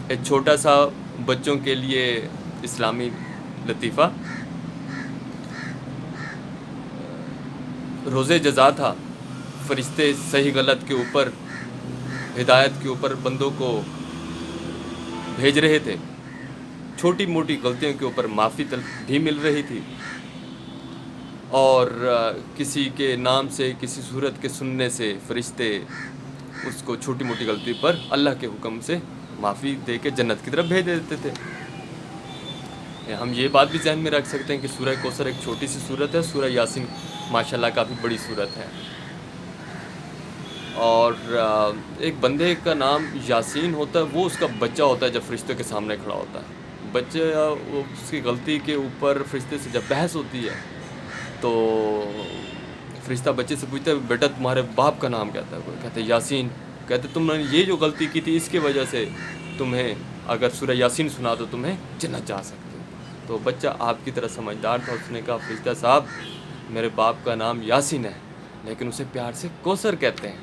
ایک چھوٹا سا بچوں کے لیے اسلامی لطیفہ. روز جزا تھا. فرشتے صحیح غلط کے اوپر، ہدایت کے اوپر بندوں کو بھیج رہے تھے. چھوٹی موٹی غلطیوں کے اوپر معافی بھی مل رہی تھی، اور کسی کے نام سے، کسی صورت کے سننے سے فرشتے اس کو چھوٹی موٹی غلطی پر اللہ کے حکم سے معافی دے کے جنت کی طرف بھیج دیتے تھے. ہم یہ بات بھی ذہن میں رکھ سکتے ہیں کہ سورہ کوثر ایک چھوٹی سی صورت ہے. سورہ یاسین ماشاءاللہ کافی بڑی صورت ہے. اور ایک بندے کا نام یاسین ہوتا ہے، وہ اس کا بچہ ہوتا ہے جب فرشتوں کے سامنے کھڑا ہوتا ہے. بچے اس کی غلطی کے اوپر فرشتے سے جب بحث ہوتی ہے تو فرشتہ بچے سے پوچھتا ہے بیٹا تمہارے باپ کا نام کیا تھا؟ وہ کہتے ہیں یاسین. کہتے تم نے یہ جو غلطی کی تھی اس کی وجہ سے تمہیں اگر سورہ یاسین سنا تو تمہیں جنت جا سکتے ہو. تو بچہ آپ کی طرح سمجھدار تھا. اس نے کہا فرشتہ صاحب میرے باپ کا نام یاسین ہے لیکن اسے پیار سے کوثر کہتے ہیں.